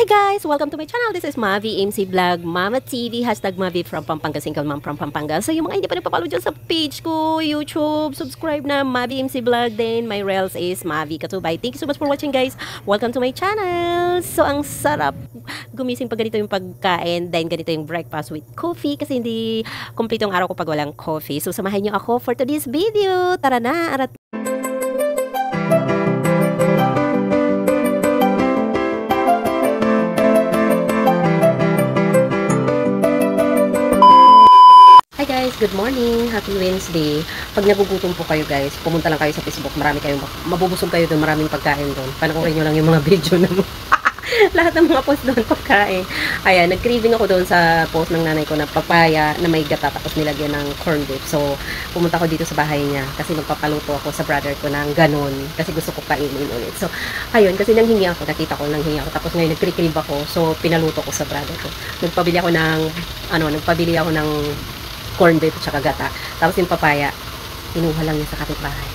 Guys! Welcome to my channel. This is Mavi MC Vlog, Mama TV, hashtag Mavi from Pampanga, single mom from Pampanga. So yung mga hindi pa nagpapalo dyan sa page ko, YouTube, subscribe na Mavi MC Vlog. Then my reels is Mavi Katubay. Thank you so much for watching, guys. Welcome to my channel. So ang sarap gumising pag ganito yung pagkain, then ganito yung breakfast with coffee kasi hindi kompleto ang araw ko pag walang coffee. So samahan nyo ako for today's video. Tara na! Arat. Good morning! Happy Wednesday! Pag nagugutom po kayo guys, pumunta lang kayo sa Facebook. Marami kayong, mabubusog kayo doon. Maraming pagkain doon. Panoorin nyo lang yung mga video na lahat ng mga post doon pagkain. Ayan, nag-craving ako doon sa post ng nanay ko na papaya na may gata tapos nilagyan ng corned beef. So, pumunta ko dito sa bahay niya kasi magpapaluto ako sa brother ko ng ganon kasi gusto ko kainin ulit. So, ayun, kasi nanghingi ako, nakita ko nanghingi ako. Tapos ngayon nag-crave ako, so pinaluto ko sa brother ko. Nagpabili ako ng corned beef at saka gata. Tapos yung papaya, kinuha lang niya sa kapitbahay.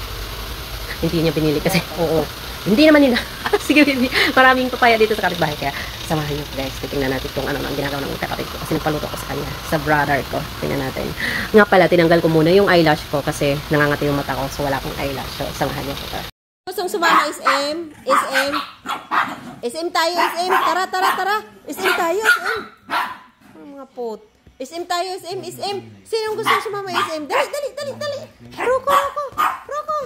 Hindi niya binili kasi, oo. Hindi naman nila. Sige, maraming papaya dito sa kapitbahay. Kaya, samahan niyo guys. Titingnan natin kung ano ang ginagawa ng kapit ko. Kasi nagpaluto ko sa kanya. Sa brother ko. Tingnan natin. Nga pala, tinanggal ko muna yung eyelash ko kasi nangangati yung mata ko. So, wala akong eyelash. So, samahan niyo ko. Gustong sumama SM? SM? SM tayo, SM. Tara, tara, tara. SM tayo, SM. Mga pot. SM tayo, SM, SM. Sinong gusto sumama, SM? Dali, dali, dali, dali. Roko, roko, roko.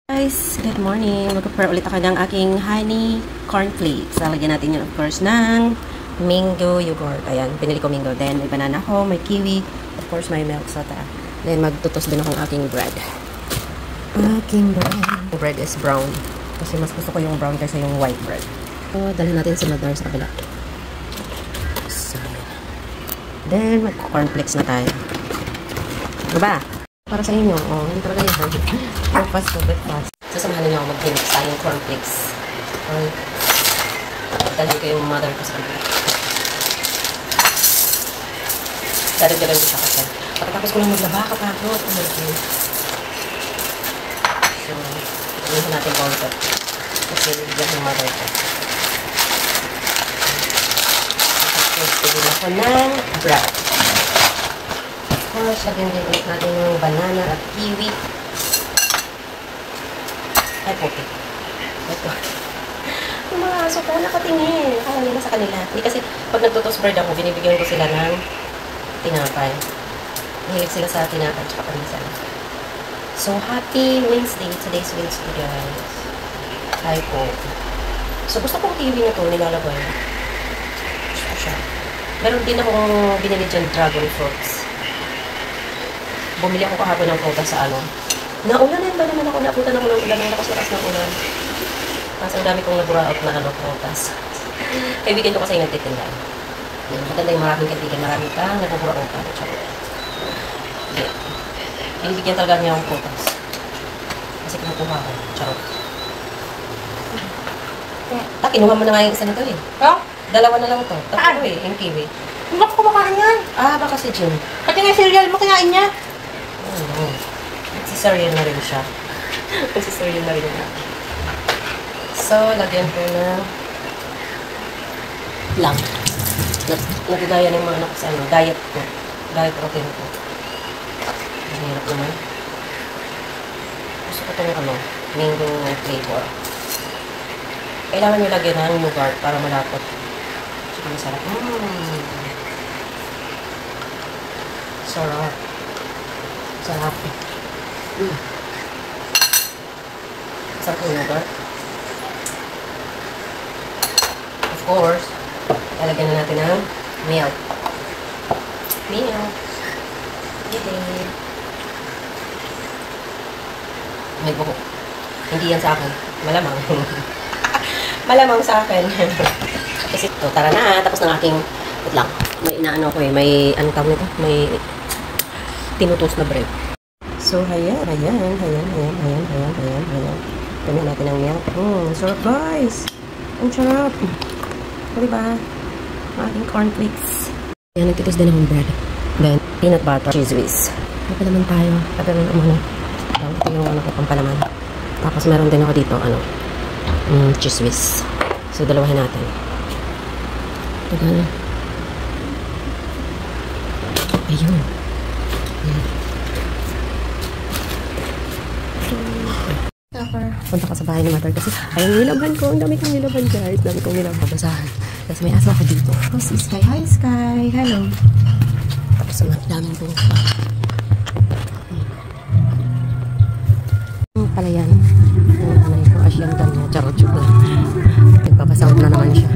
Guys, good morning. Mag-prepare ulit ako ng aking honey cornflakes. Lalagyan natin yun, of course, ng mango yogurt. Ayan, pinili ko mango. Then, may banana ko, may kiwi. Of course, may milk soda. Then, magtutos din ako ng aking bread. Aking bread. The bread is brown. Kasi mas gusto ko yung brown kaysa yung white bread. So, dalhin natin sa mother sa kabila. Then, mag-cornflakes na tayo. Ano ba? Para sa inyo. Oh, hindi talaga yun. Breakfast to breakfast. Sasamahan niyo ako mag-mix tayong cornflakes. Okay. Dali ko yung mother ko sa kanila. Dadagdagan ko siya kasi. Pagkatapos ko lang maglaba, kapagod. So, ito natin konti. Kasi bigyan yung mother ko. Pagkatapos ako ng bread. Of course, lagyan din natin yung banana at kiwi. Ay, poke. Ito. Yung mga aso ko, nakatingin. Kaya nila sa kanila. Hindi kasi, pag nagtutos bread ako, binibigyan ko sila ng tinapay. Mahilig sila sa tinapay at panisan. So, happy Wednesday. Today's Wednesday, guys. Hi po. So, gusto kong kiwi na ito, nilalagay. Gusto ko siya. Meron din akong binili dyan dragon fruits. Bumili ako kahapon ng prutas sa ano. Naulanan ba naman ako? Naputan ako ng ulan. Ang lakas-lakas ng ulan. Kasi ang dami kong naburaot na prutas. Kaibigan ko kasi yung nagtitinda. Maganda yung maraming kaibigan. Maraming kang nabuburaot na. Okay. Binibigyan talaga niya akong prutas. Kasi kumukuha ako. Charot. Kinuha mo na nga yung isa nito eh. Oh? Dalawa na lang ito. Tatlo eh, yung kiwi. Hindi ko kumakain yan. Baka si Jim. Pati nga cereal mo, kinain niya. Oo. Nagsiserial na rin siya. Nagsiserial na rin niya. So, lagyan ko na lang. Nagagaya ng mga anak ko sa ano, diet ko. Diet routine ko. Mahirap naman. Gusto ko itong mango flavor. Kailangan nyo lagyan ng yogurt para malapot. Tsaka masarap. Sarap. Sarap. Sarap yung yogurt. Of course, lalagyan na natin ng milk. Milk. Okay. May buhok. Hindi yan sa akin. Malamang. Malamang sa akin. Kasi ito, tara na. Tapos ng aking, wait lang, may inaano ko eh. May, anong tawag nito? May tinutos na bread. So, ayan. Tignan natin ang milk. Sarap guys. Ang sarap. O, diba? Aking cornflakes. Ayan, nagtitis din akong bread. Then, peanut butter, cheese whiz. Napalaman tayo. Napalaman ang ano. Ito yung ano ko, pampalaman. Tapos, meron din ako dito, cheese whiz. So, dalawahin natin. Tagal. Ayun. Punta ka sa bahay ni Mother kasi ayun nilaban ko. Ang dami kong nilaban guys. Dami kong nilaban babasahan. Kasi may aso ako dito. Oh, si Sky. Hi, Sky. Hello. Tapos ang daming bunga. Pala yan. Nanay ko asyang dami. Charot yun. Nagpapasound na naman siya.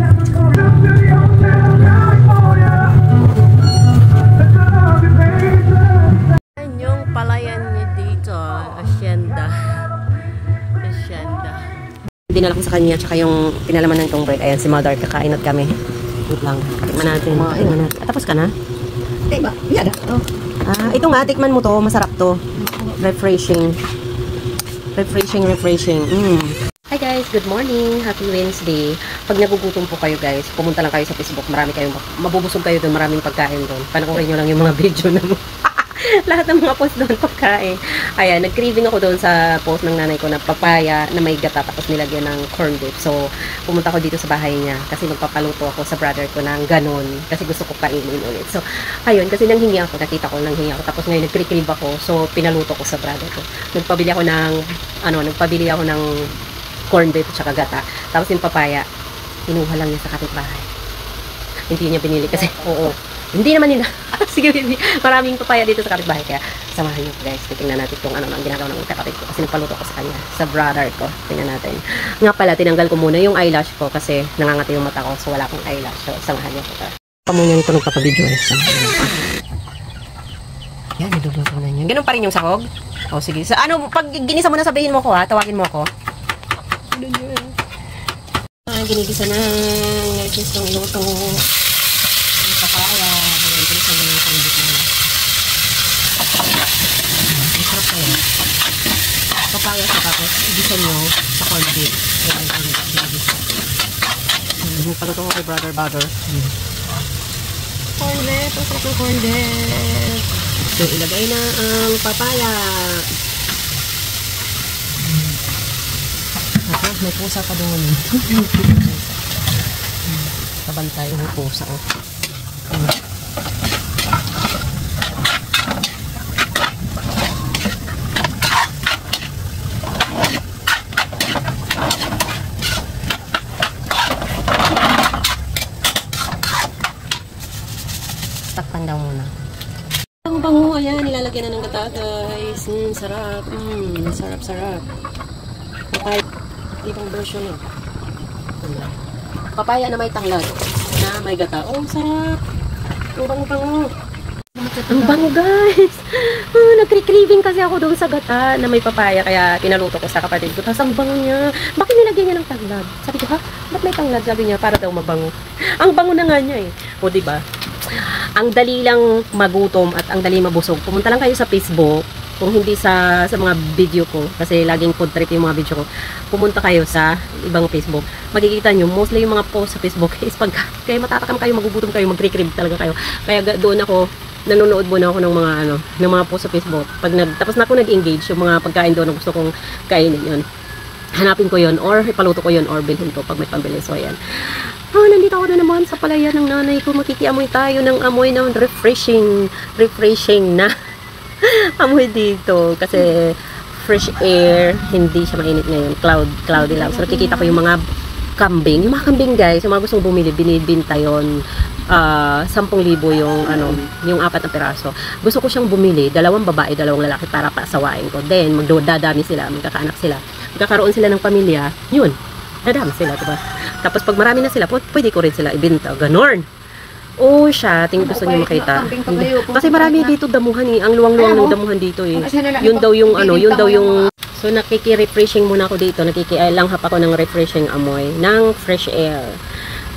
Yung palayan niya dito. Asyenda. Asyenda. Dinala ko sa kanya tsaka yung pinalaman ng tong bread. Ayan si Mother. Kakain at kami. Wait lang. Tikman natin. Tikman natin. Tapos ka na? Diba? Yada. Oh. Ito nga. Tikman mo to. Masarap to. Refreshing. Refreshing. Hi guys, good morning. Happy Wednesday. Pag nagugutom po kayo guys, pumunta lang kayo sa Facebook. Marami kayong mabubusog kayo doon, maraming pagkain doon. Panoorin nyo lang yung mga video na lahat ng mga post doon pagkain. Ayan, nag-craving ako doon sa post ng nanay ko na papaya na may gata tapos nilagyan ng corned beef. So, pumunta ako dito sa bahay niya kasi magpapaluto ako sa brother ko ng ganon kasi gusto ko kainin ulit. So, ayun, kasi nanghingi ako, nakita ko nanghingi ako. Tapos ngayon nag-crave ako, so pinaluto ko sa brother ko. Nagpabili ako ng corned beef at saka gata. Tapos yung papaya, kinuha lang niya sa kapitbahay. Hindi niya binili kasi, hindi naman nila. Sige, maraming papaya dito sa kapitbahay. Kaya, samahan niyo guys. Titingnan natin kung ano ang ginagawa ng kapatid ko. Kasi nagpaluto ko sa kanya. Sa brother ko. Tingnan natin. Nga pala, tinanggal ko muna yung eyelash ko kasi nangangati yung mata ko. So, wala akong eyelash. So, samahan niyo ko. Pamunyan ko nagpapabidyo. Yan, niluluto na niya. Ganun pa rin yung sahog? O, sige. So, pag ginisa mo na sabihin mo ko ha. Tawagin mo ako. Ginigisa na. Nagkis itong iluto. Papaya. Ginigisa na yung kandit na. Masarap kaya. Papaya sa tapos. Igisa nyo sa kandit. Nagpaluto ko kay brother. Corned. Pasarap ng corned. So, ilagay na ang papaya. Tapos, may pusa pa doon. Kabantay yung pusa. Takpan daw muna. Ang bango, ayan. Nilalagyan na ng gata, guys. Sarap. Sarap. Papaya. Ibang version eh. Papaya na may tanglad. Na may gata. Oh, sarap. Ang bango. Ang bango, guys. Nagkri-craving kasi ako doon sa gata na may papaya. Kaya pinaluto ko sa kapatid ko. Tapos ang bango niya. Bakit nilagyan niya ng tanglad? Sabi ko, ha? Ba't may tanglad? Sabi niya, para daw mabango. Ang bango na nga niya eh. O, diba? Ang dali lang magutom at ang dali mabusog. Pumunta lang kayo sa Facebook. Kung hindi sa mga video ko, kasi laging food trip yung mga video ko, pumunta kayo sa ibang Facebook. Makikita nyo, mostly yung mga post sa Facebook is pagka kaya matatakam kayo, magugutom kayo, mag-crave talaga kayo. Kaya doon ako, nanonood muna ako ng mga post sa Facebook. Tapos na ako nag-engage, yung mga pagkain doon na gusto kong kainin yun. Hanapin ko yun, or ipaluto ko yun, or bilhin ko pag may pambili. So, ayan. Nandito ako na naman sa palayan ng nanay ko. Makikiamoy tayo ng amoy ng refreshing na amoy dito kasi fresh air, hindi siya mainit ngayon, cloudy lang. So nakikita ko yung mga kambing guys, yung mga gustong bumili, binibinta yon 10,000 yung 4 na piraso. Gusto ko siyang bumili, 2 babae, 2 lalaki para pasawain ko. Then magdadami sila, magkakaanak sila, magkakaroon sila ng pamilya, yun, dadami sila, diba? Tapos pag marami na sila, pwede ko rin sila ibenta, ganon. Oh, siya. Tingin gusto niyo makita. Kasi marami dito damuhan eh. Ang luwang-luwang ng damuhan dito eh. Yun daw yung So, nakiki-refreshing muna ako dito. Langhap ako ng refreshing amoy ng fresh air.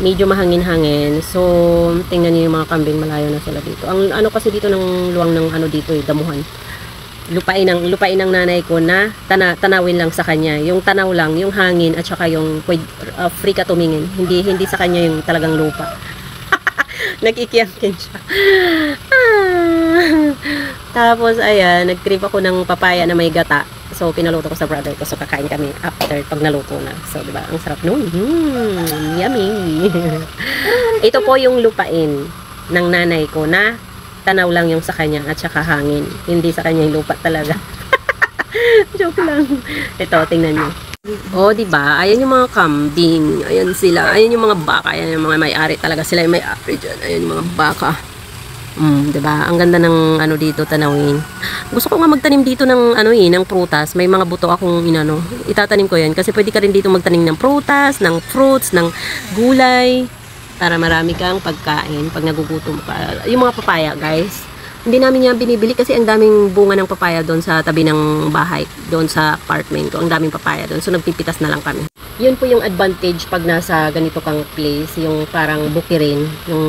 Medyo mahangin-hangin. So, tingnan niyo yung mga kambing, malayo na sila dito. Ang kasi dito ng luwang ng dito eh, damuhan. Lupain ng nanay ko na tanawin lang sa kanya. Yung tanaw lang, yung hangin at saka yung free ka tumingin. Hindi sa kanya yung talagang lupa. Nagkikiyangkin siya. Tapos, ayan, nag-trip ako ng papaya na may gata. So, pinaluto ko sa brother ko. So, kakain kami after pag naluto na. So, diba, ang sarap nun. Yummy. Ito po yung lupain ng nanay ko na tanaw lang yung sa kanya at saka hangin. Hindi sa kanya yung lupa talaga. Joke lang. Ito, tingnan nyo. Oh, di ba? Ayan yung mga kambing. Ayan sila. Ayan yung mga baka. Ayan yung mga may-ari talaga. Sila yung may-ari dyan. Ayan yung mga baka. Di ba? Ang ganda ng ano dito tanawin. Gusto ko nga magtanim dito ng ano ng prutas. May mga buto akong itatanim ko 'yan kasi pwede ka rin dito magtanim ng prutas, ng fruits, ng gulay para marami kang pagkain pag nagugutom ka. Yung mga papaya, guys. Hindi namin yan binibili kasi ang daming bunga ng papaya doon sa tabi ng bahay, doon sa apartment ko. Ang daming papaya doon. So, nagpipitas na lang kami. Yun po yung advantage pag nasa ganito kang place, yung parang bukirin, yung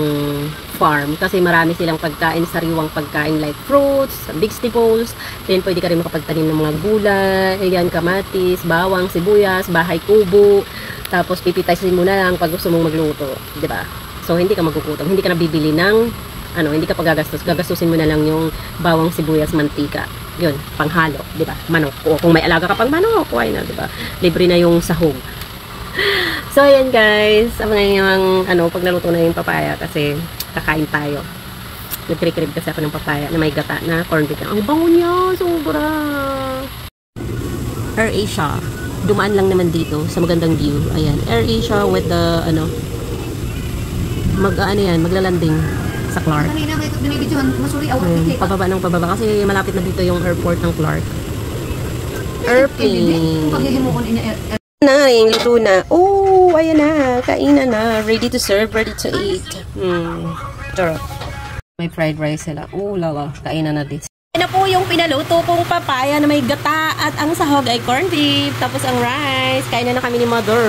farm. Kasi marami silang pagkain, sariwang pagkain like fruits, vegetables. Then, pwede ka rin makapagtanim ng mga gulay, ayan, kamatis, bawang, sibuyas, bahay kubo. Tapos, pipitasin mo na lang pag gusto mong magluto. Diba? So, hindi ka magugutom. Hindi ka na bibili ng hindi ka pagagastos. Gagastusin mo na lang yung bawang, sibuyas, mantika. Yun, panghalo, 'di ba? Manok. O kung may alaga ka pang manok, why na, 'di ba? Libre na yung sahog. So, ayan guys. Abangan yung pag naluto na yung papaya kasi kakain tayo. Nagkrib kasi ako ng papaya na may gata na corned beef. Ang bango niya, sobra. Air Asia. Dumaan lang naman dito sa magandang view. Ayan, Air Asia with the maglalanding sa Clark. Kanina may binibidyohan, masuri awat ticket. Pababa ng pababa kasi malapit na dito yung airport ng Clark. Airplane. Paghihimuon niya. Na, yung luto na. Oh, ayan na. Kainan na. Ready to serve, ready to eat. Sarap. May fried rice sila. Oh, lala. Kainan na this. Ayan na po yung pinaluto kong papaya na may gata at ang sahog ay corned beef. Tapos ang rice. Kainan na kami ni Mother.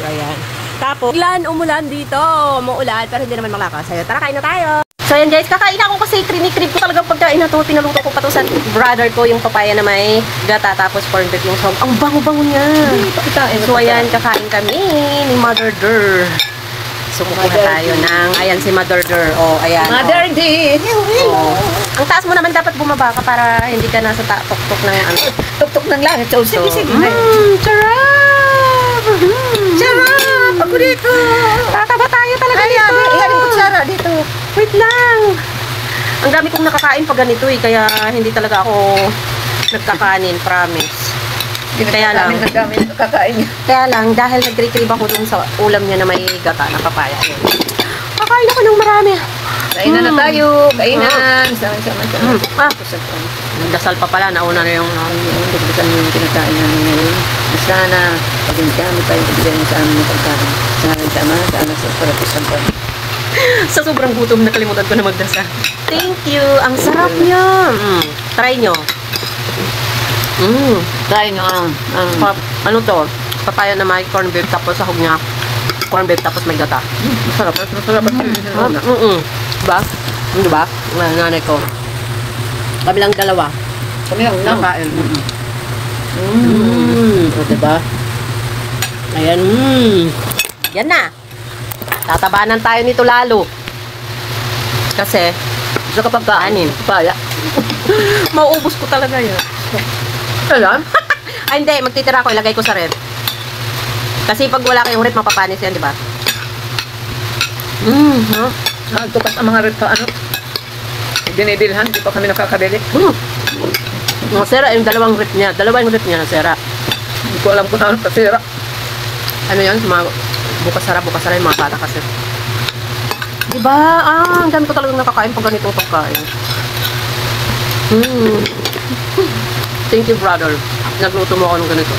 Ayan. Tapos, umulan dito. Maulan, pero hindi naman malakas. Ayan, tara, kain na tayo. So, ayan guys, kakain ako kasi krinikrib ko talaga pagkain na to. Pinaluto ko pa to sa brother ko yung papaya na may gata, tapos corned beef yung sahog. Ang bango-bango niya. So, ayan, kakain kami ni Mother Der. Sumukuha tayo ng, ayan si Mother Der. Oh, ayan. Mother D. Oh. Ang taas mo naman dapat bumaba ka para hindi ka nasa tuktok ng Tuktok ng langit. So, sige. Charap! Charap! Ako dito! Tataba tayo talaga dito! Iharin ko Sara dito. Wait lang! Ang dami kong nakakain pag ganito kaya hindi talaga ako nagkakanin, promise. Kaya lang, dahil nag-retrieve ako dun sa ulam niya na may gata na papaya. Kakain ako ng marami. Kainan na tayo. Kainan. Sama-sama. Nagdasal pa pala. Nauna na yung Dagdagan yung kinakain namin ngayon. Sana, paging kami tayo bigyan sa amin ng pagkain. Sana, sa parapisan pa. Sa sobrang gutom, nakalimutan ko na magdasal. Thank you. Ang sarap niya. Try nyo. Try nyo Ano to? Papaya na may corned beef tapos sahog niya. Corned beef tapos may gata. Masarap. Diba? Diba? Nanay ko. Kami lang dalawa. Kami lang nakain. Diba? Ayan. Yan na. Tatabanan tayo nito lalo. Kasi, Sa kapag kaanin. papaya. Mauubos ko talaga yan. Alam? Ay, hindi. Magtitira ko. Ilagay ko sa ref. Kasi pag wala kayong ref, mapapanis yan, di ba? Tukas ang mga red pa binibilhan. Di pa kami nakakabili. Nasira yung dalawang ref niya. Dalawang ref niya nasira. Hindi ko alam kung ano kasira. Ano yan? Bukas sarap yung mga bata kasi. Diba? Ang dami ko talagang nakakain pag ganitong pagkain. Thank you, brother. Nagluto mo ako ng ganito.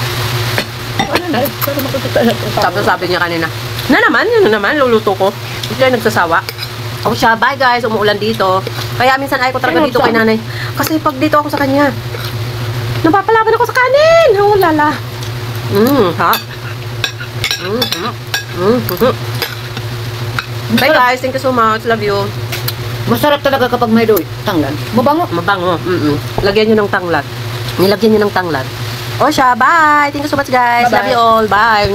Ano na? Pero makikita na itong Tapos sabi niya kanina, yun na naman, luluto ko. Hindi tayo nagsasawa. O siya, bye guys, umuulan dito. Kaya minsan ay ko talaga dito kay nanay. Kasi pag dito ako sa kanya, napapalaban ako sa kanin. Oh, lala. Ha? Bye guys, thank you so much. Love you. Masarap talaga kapag may tanglad. Mabango. Mabango. Lagyan nyo ng tanglad. Nilagyan nyo ng tanglad. O siya, bye. Thank you so much guys. Bye-bye. Love you all. Bye.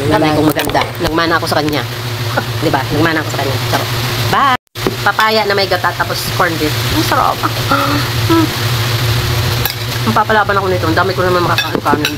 Nanay kong maganda. Nagmana ako sa kanya. Diba? Nagmana ako sa kanya. Sarap. Bye. Papaya na may gata tapos corned beef. Ang sarap. Ang papalaban ako nito. Ang dami ko naman makakain kanin.